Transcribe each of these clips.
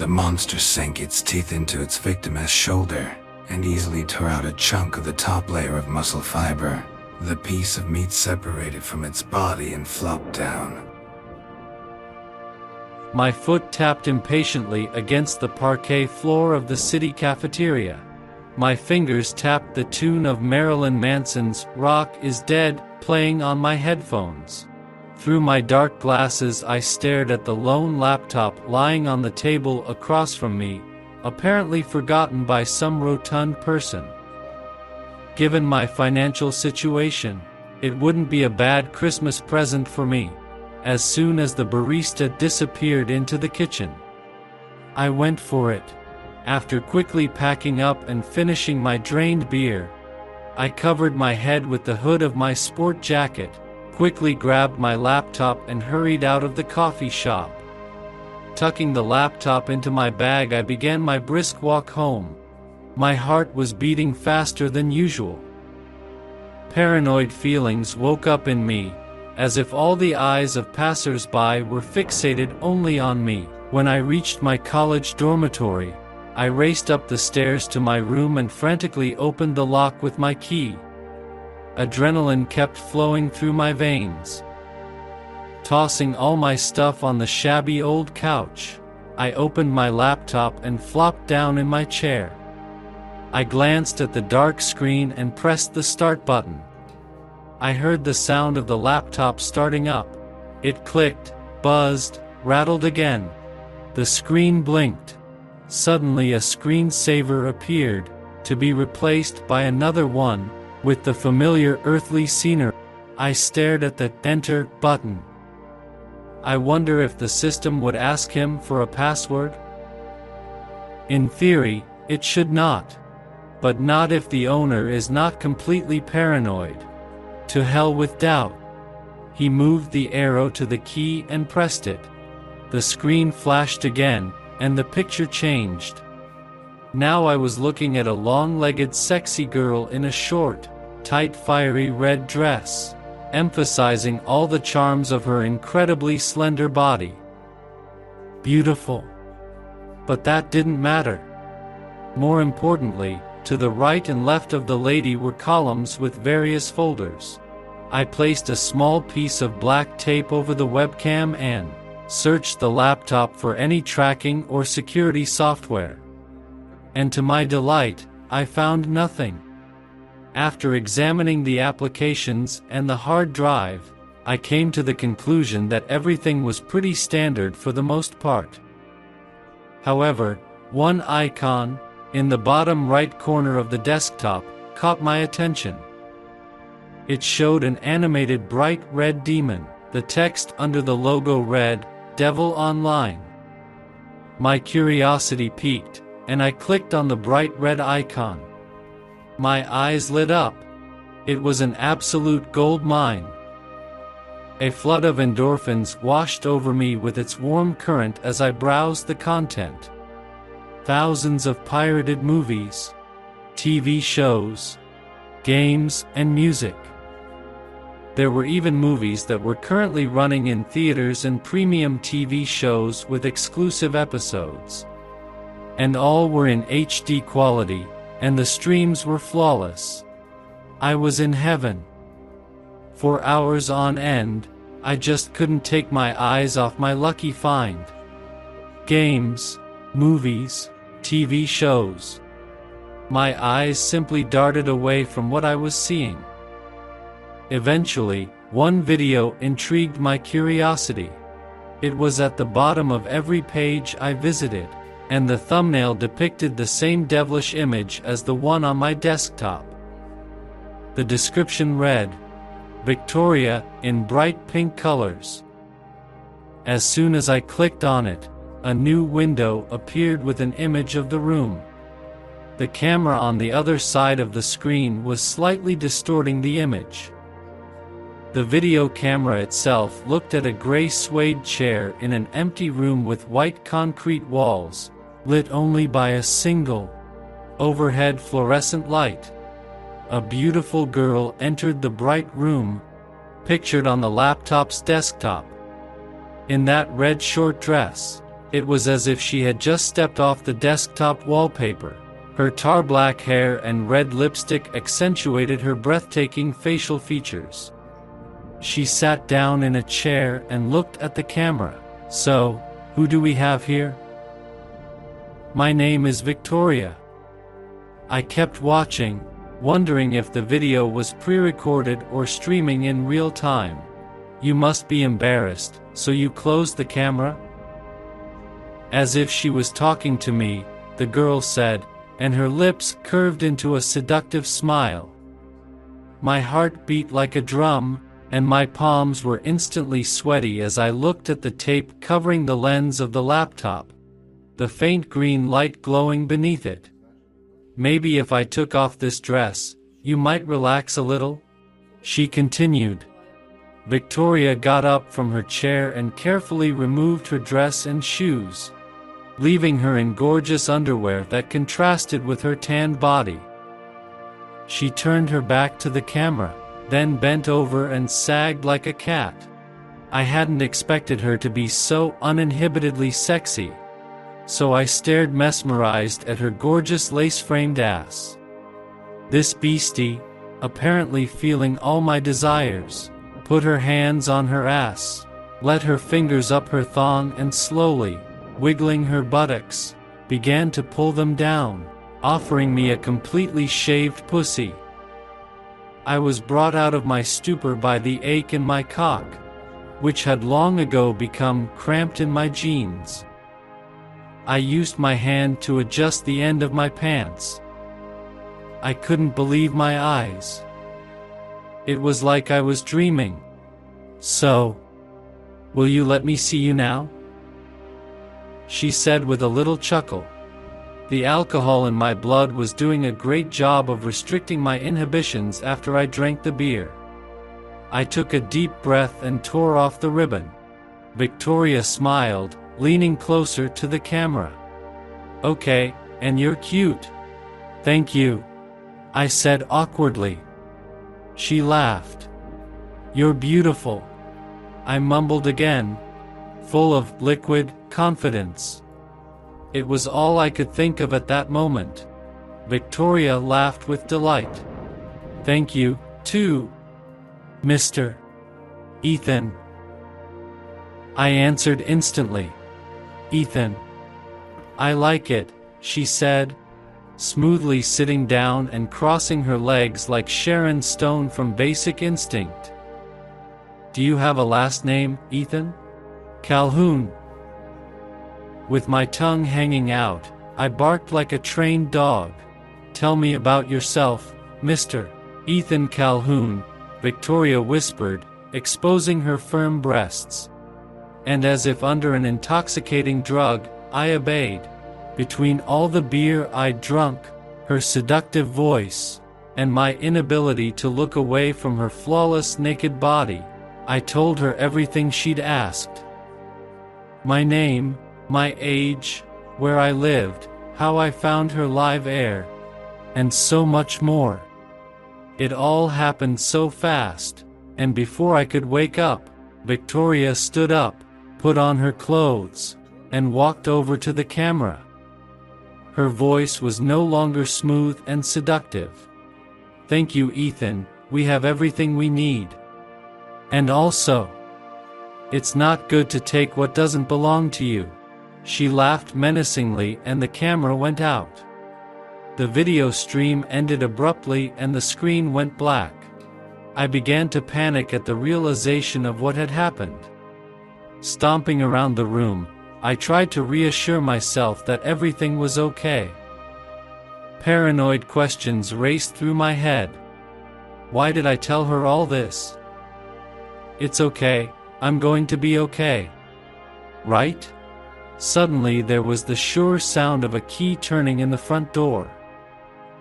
The monster sank its teeth into its victim's shoulder and easily tore out a chunk of the top layer of muscle fiber. The piece of meat separated from its body and flopped down. My foot tapped impatiently against the parquet floor of the city cafeteria. My fingers tapped the tune of Marilyn Manson's "Rock is Dead" playing on my headphones. Through my dark glasses I stared at the lone laptop lying on the table across from me, apparently forgotten by some rotund person. Given my financial situation, it wouldn't be a bad Christmas present for me. As soon as the barista disappeared into the kitchen, I went for it. After quickly packing up and finishing my drained beer, I covered my head with the hood of my sport jacket, quickly grabbed my laptop and hurried out of the coffee shop. Tucking the laptop into my bag, I began my brisk walk home. My heart was beating faster than usual. Paranoid feelings woke up in me, as if all the eyes of passers-by were fixated only on me. When I reached my college dormitory, I raced up the stairs to my room and frantically opened the lock with my key. Adrenaline kept flowing through my veins. Tossing all my stuff on the shabby old couch, I opened my laptop and flopped down in my chair. I glanced at the dark screen and pressed the start button. I heard the sound of the laptop starting up. It clicked, buzzed, rattled again. The screen blinked. Suddenly a screensaver appeared, to be replaced by another one, with the familiar earthly scenery. I stared at the Enter button. I wonder if the system would ask him for a password? In theory, it should not. But not if the owner is not completely paranoid. To hell with doubt. He moved the arrow to the key and pressed it. The screen flashed again, and the picture changed. Now I was looking at a long-legged sexy girl in a short, tight fiery red dress, emphasizing all the charms of her incredibly slender body. Beautiful. But that didn't matter. More importantly, to the right and left of the lady were columns with various folders. I placed a small piece of black tape over the webcam and searched the laptop for any tracking or security software. And to my delight, I found nothing. After examining the applications and the hard drive, I came to the conclusion that everything was pretty standard for the most part. However, one icon, in the bottom right corner of the desktop, caught my attention. It showed an animated bright red demon. The text under the logo read, "Devil Online." My curiosity piqued, and I clicked on the bright red icon. My eyes lit up. It was an absolute gold mine. A flood of endorphins washed over me with its warm current as I browsed the content. Thousands of pirated movies, TV shows, games, and music. There were even movies that were currently running in theaters and premium TV shows with exclusive episodes. And all were in HD quality, and the streams were flawless. I was in heaven. For hours on end, I just couldn't take my eyes off my lucky find. Games, movies, TV shows. My eyes simply darted away from what I was seeing. Eventually, one video intrigued my curiosity. It was at the bottom of every page I visited, and the thumbnail depicted the same devilish image as the one on my desktop. The description read, "Victoria," in bright pink colors. As soon as I clicked on it, a new window appeared with an image of the room. The camera on the other side of the screen was slightly distorting the image. The video camera itself looked at a gray suede chair in an empty room with white concrete walls, lit only by a single, overhead fluorescent light. A beautiful girl entered the bright room, pictured on the laptop's desktop. In that red short dress, It was as if she had just stepped off the desktop wallpaper. Her tar-black hair and red lipstick accentuated her breathtaking facial features. She sat down in a chair and looked at the camera. "So, who do we have here?" "My name is Victoria." I kept watching, wondering if the video was pre-recorded or streaming in real time. "You must be embarrassed, so you closed the camera?" As if she was talking to me, the girl said, and her lips curved into a seductive smile. My heart beat like a drum, and my palms were instantly sweaty as I looked at the tape covering the lens of the laptop, the faint green light glowing beneath it. "Maybe if I took off this dress, you might relax a little?" she continued. Victoria got up from her chair and carefully removed her dress and shoes, leaving her in gorgeous underwear that contrasted with her tanned body. She turned her back to the camera, then bent over and sagged like a cat. I hadn't expected her to be so uninhibitedly sexy, so I stared mesmerized at her gorgeous lace-framed ass. This beastie, apparently feeling all my desires, put her hands on her ass, let her fingers up her thong and slowly, wiggling her buttocks, began to pull them down, offering me a completely shaved pussy. I was brought out of my stupor by the ache in my cock, which had long ago become cramped in my jeans. I used my hand to adjust the end of my pants. I couldn't believe my eyes. It was like I was dreaming. "So, will you let me see you now?" she said with a little chuckle. The alcohol in my blood was doing a great job of restricting my inhibitions after I drank the beer. I took a deep breath and tore off the ribbon. Victoria smiled, leaning closer to the camera. "Okay, and you're cute." "Thank you," I said awkwardly. She laughed. "You're beautiful," I mumbled again, full of liquid confidence. It was all I could think of at that moment. Victoria laughed with delight. "Thank you, too, Mr. Ethan." I answered instantly. "Ethan. I like it," she said, smoothly sitting down and crossing her legs like Sharon Stone from Basic Instinct. "Do you have a last name, Ethan?" "Calhoun." With my tongue hanging out, I barked like a trained dog. "Tell me about yourself, Mr. Ethan Calhoun," Victoria whispered, exposing her firm breasts. And as if under an intoxicating drug, I obeyed. Between all the beer I'd drunk, her seductive voice, and my inability to look away from her flawless naked body, I told her everything she'd asked. My name, my age, where I lived, how I found her live air, and so much more. It all happened so fast, and before I could wake up, Victoria stood up, put on her clothes, and walked over to the camera. Her voice was no longer smooth and seductive. "Thank you, Ethan, we have everything we need. And also, it's not good to take what doesn't belong to you." She laughed menacingly and the camera went out. The video stream ended abruptly and the screen went black. I began to panic at the realization of what had happened. Stomping around the room, I tried to reassure myself that everything was okay. Paranoid questions raced through my head. Why did I tell her all this? It's okay, I'm going to be okay. Right? Suddenly there was the sure sound of a key turning in the front door.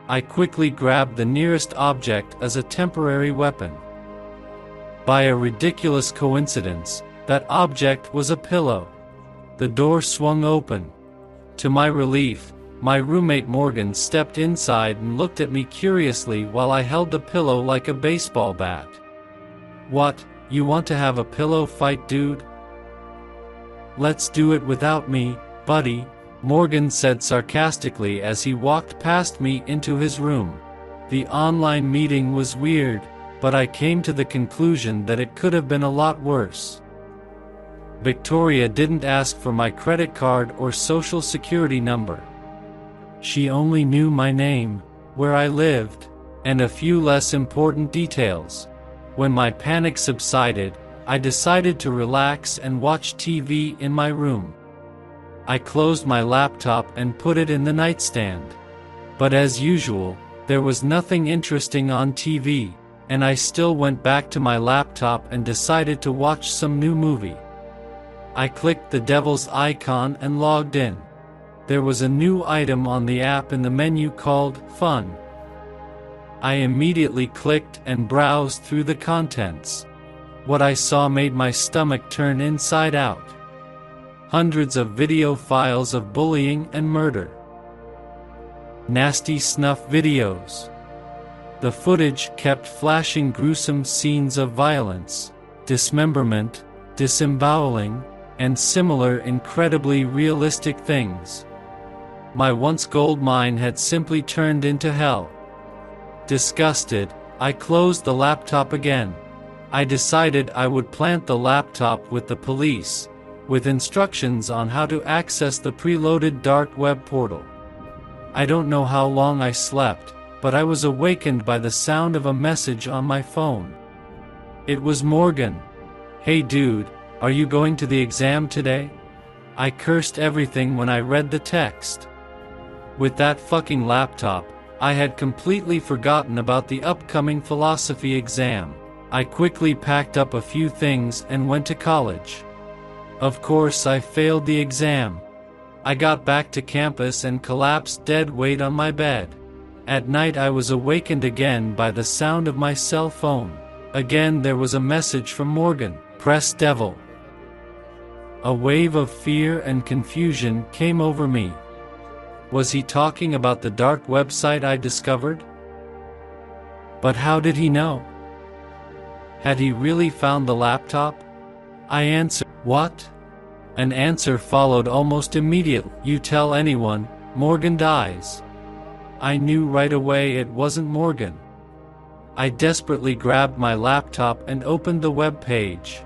I quickly grabbed the nearest object as a temporary weapon. By a ridiculous coincidence, that object was a pillow. The door swung open. To my relief, my roommate Morgan stepped inside and looked at me curiously while I held the pillow like a baseball bat. "What, you want to have a pillow fight, dude?" Let's do it without me, buddy, Morgan said sarcastically as he walked past me into his room. The online meeting was weird, but I came to the conclusion that it could have been a lot worse. Victoria didn't ask for my credit card or social security number. She only knew my name, where I lived, and a few less important details. When my panic subsided, I decided to relax and watch TV in my room. I closed my laptop and put it in the nightstand. But as usual, there was nothing interesting on TV, and I still went back to my laptop and decided to watch some new movie. I clicked the devil's icon and logged in. There was a new item on the app in the menu called Fun. I immediately clicked and browsed through the contents. What I saw made my stomach turn inside out. Hundreds of video files of bullying and murder. Nasty snuff videos. The footage kept flashing gruesome scenes of violence, dismemberment, disemboweling, and similar incredibly realistic things. My once gold mine had simply turned into hell. Disgusted, I closed the laptop again. I decided I would plant the laptop with the police, with instructions on how to access the preloaded dark web portal. I don't know how long I slept, but I was awakened by the sound of a message on my phone. It was Morgan. "Hey dude, are you going to the exam today?" I cursed everything when I read the text. With that fucking laptop, I had completely forgotten about the upcoming philosophy exam. I quickly packed up a few things and went to college. Of course I failed the exam. I got back to campus and collapsed dead weight on my bed. At night I was awakened again by the sound of my cell phone. Again there was a message from Morgan. "Press devil." A wave of fear and confusion came over me. Was he talking about the dark website I discovered? But how did he know? Had he really found the laptop? I answered, "What?" An answer followed almost immediately. "You tell anyone, Morgan dies." I knew right away it wasn't Morgan. I desperately grabbed my laptop and opened the web page.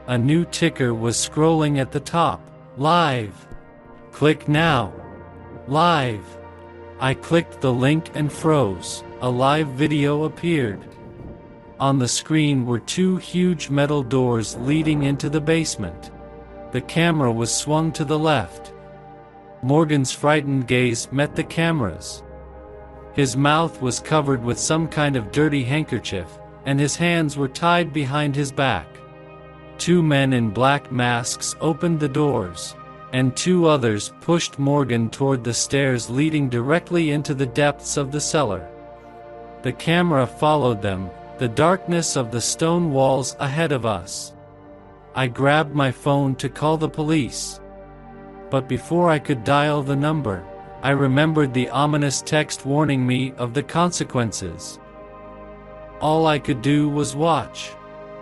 A new ticker was scrolling at the top. Live. Click now. Live. I clicked the link and froze. A live video appeared. On the screen were two huge metal doors leading into the basement. The camera was swung to the left. Morgan's frightened gaze met the camera's. His mouth was covered with some kind of dirty handkerchief, and his hands were tied behind his back. Two men in black masks opened the doors, and two others pushed Morgan toward the stairs leading directly into the depths of the cellar. The camera followed them, the darkness of the stone walls ahead of us. I grabbed my phone to call the police. But before I could dial the number, I remembered the ominous text warning me of the consequences. All I could do was watch.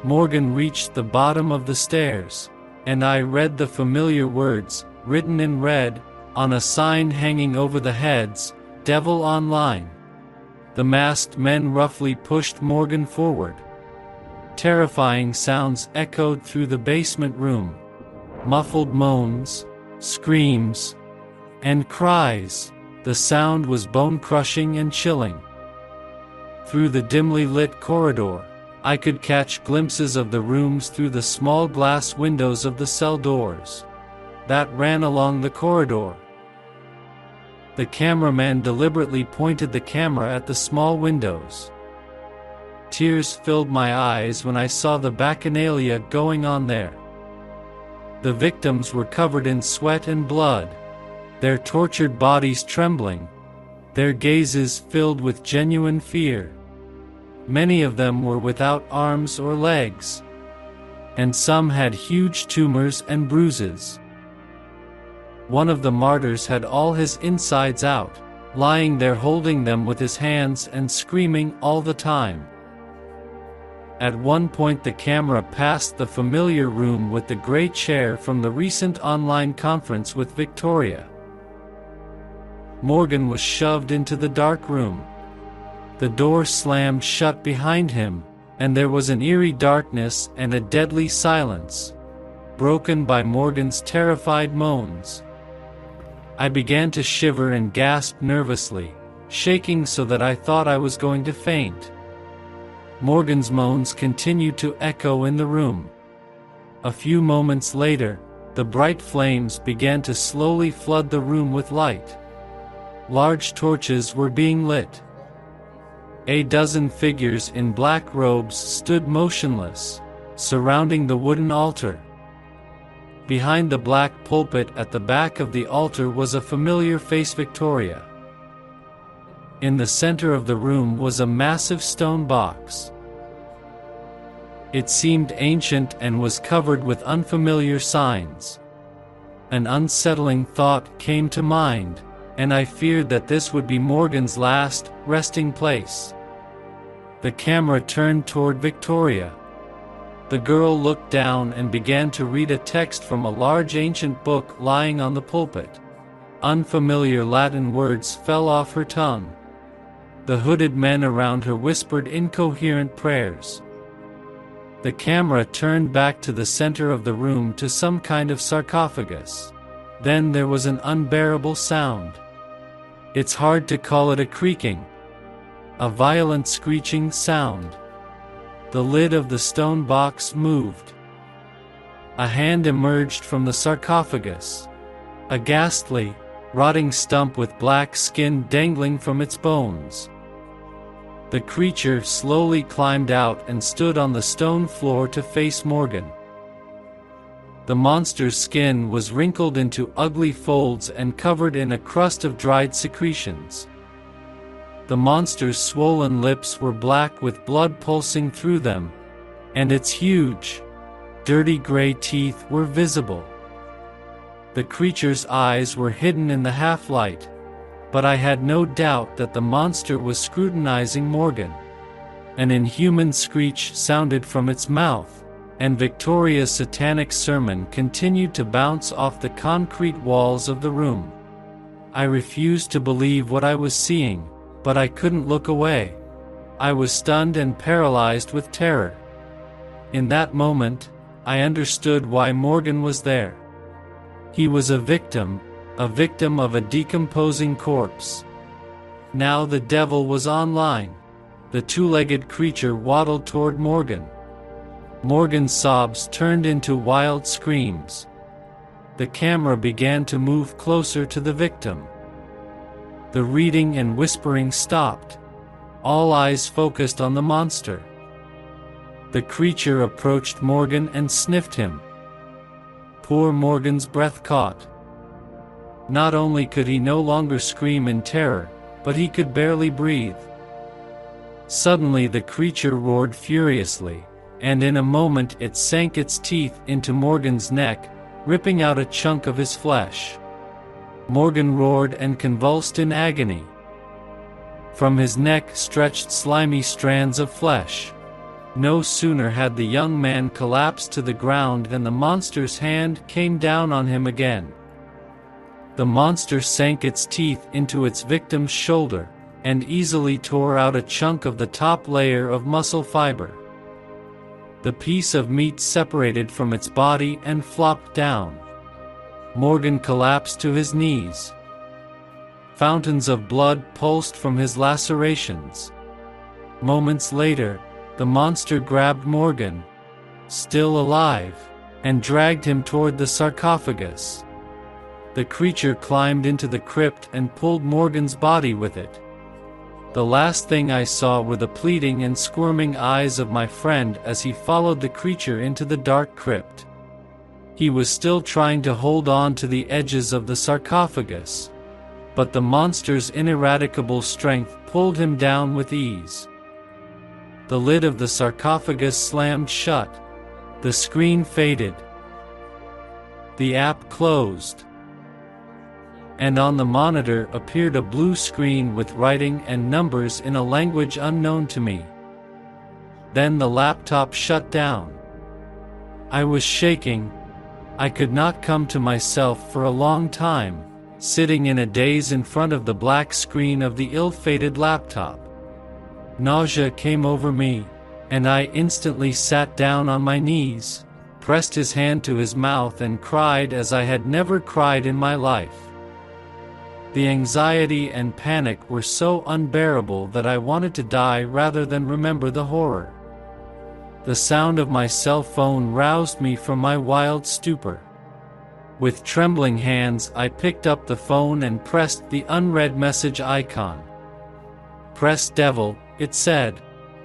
Morgan reached the bottom of the stairs, and I read the familiar words, written in red, on a sign hanging over the heads, "Devil Online." The masked men roughly pushed Morgan forward. Terrifying sounds echoed through the basement room. Muffled moans, screams, and cries. The sound was bone-crushing and chilling. Through the dimly lit corridor, I could catch glimpses of the rooms through the small glass windows of the cell doors that ran along the corridor. The cameraman deliberately pointed the camera at the small windows. Tears filled my eyes when I saw the bacchanalia going on there. The victims were covered in sweat and blood, their tortured bodies trembling, their gazes filled with genuine fear. Many of them were without arms or legs, and some had huge tumors and bruises. One of the martyrs had all his insides out, lying there holding them with his hands and screaming all the time. At one point the camera passed the familiar room with the gray chair from the recent online conference with Victoria. Morgan was shoved into the dark room. The door slammed shut behind him, and there was an eerie darkness and a deadly silence, broken by Morgan's terrified moans. I began to shiver and gasp nervously, shaking so that I thought I was going to faint. Morgan's moans continued to echo in the room. A few moments later, the bright flames began to slowly flood the room with light. Large torches were being lit. A dozen figures in black robes stood motionless, surrounding the wooden altar. Behind the black pulpit at the back of the altar was a familiar face, Victoria. In the center of the room was a massive stone box. It seemed ancient and was covered with unfamiliar signs. An unsettling thought came to mind, and I feared that this would be Morgan's last resting place. The camera turned toward Victoria. The girl looked down and began to read a text from a large ancient book lying on the pulpit. Unfamiliar Latin words fell off her tongue. The hooded men around her whispered incoherent prayers. The camera turned back to the center of the room to some kind of sarcophagus. Then there was an unbearable sound. It's hard to call it a creaking. A violent screeching sound. The lid of the stone box moved. A hand emerged from the sarcophagus. A ghastly, rotting stump with black skin dangling from its bones. The creature slowly climbed out and stood on the stone floor to face Morgan. The monster's skin was wrinkled into ugly folds and covered in a crust of dried secretions. The monster's swollen lips were black with blood pulsing through them, and its huge, dirty gray teeth were visible. The creature's eyes were hidden in the half-light, but I had no doubt that the monster was scrutinizing Morgan. An inhuman screech sounded from its mouth, and Victoria's satanic sermon continued to bounce off the concrete walls of the room. I refused to believe what I was seeing, but I couldn't look away. I was stunned and paralyzed with terror. In that moment, I understood why Morgan was there. He was a victim of a decomposing corpse. Now the devil was online. The two-legged creature waddled toward Morgan. Morgan's sobs turned into wild screams. The camera began to move closer to the victim. The reading and whispering stopped. All eyes focused on the monster. The creature approached Morgan and sniffed him. Poor Morgan's breath caught. Not only could he no longer scream in terror, but he could barely breathe. Suddenly the creature roared furiously, and in a moment it sank its teeth into Morgan's neck, ripping out a chunk of his flesh. Morgan roared and convulsed in agony. From his neck stretched slimy strands of flesh. No sooner had the young man collapsed to the ground than the monster's hand came down on him again. The monster sank its teeth into its victim's shoulder, and easily tore out a chunk of the top layer of muscle fiber. The piece of meat separated from its body and flopped down. Morgan collapsed to his knees. Fountains of blood pulsed from his lacerations. Moments later, the monster grabbed Morgan, still alive, and dragged him toward the sarcophagus. The creature climbed into the crypt and pulled Morgan's body with it. The last thing I saw were the pleading and squirming eyes of my friend as he followed the creature into the dark crypt. He was still trying to hold on to the edges of the sarcophagus, but the monster's ineradicable strength pulled him down with ease. The lid of the sarcophagus slammed shut. The screen faded. The app closed. And on the monitor appeared a blue screen with writing and numbers in a language unknown to me. Then the laptop shut down. I was shaking. I could not come to myself for a long time, sitting in a daze in front of the black screen of the ill-fated laptop. Nausea came over me, and I instantly sat down on my knees, pressed his hand to his mouth and cried as I had never cried in my life. The anxiety and panic were so unbearable that I wanted to die rather than remember the horror. The sound of my cell phone roused me from my wild stupor. With trembling hands, I picked up the phone and pressed the unread message icon. "Press devil," it said.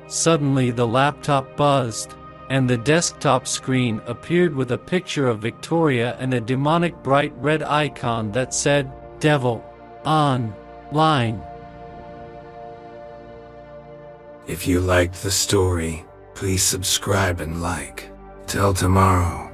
Suddenly the laptop buzzed, and the desktop screen appeared with a picture of Victoria and a demonic bright red icon that said, "Devil Online." If you liked the story, please subscribe and like. Till tomorrow.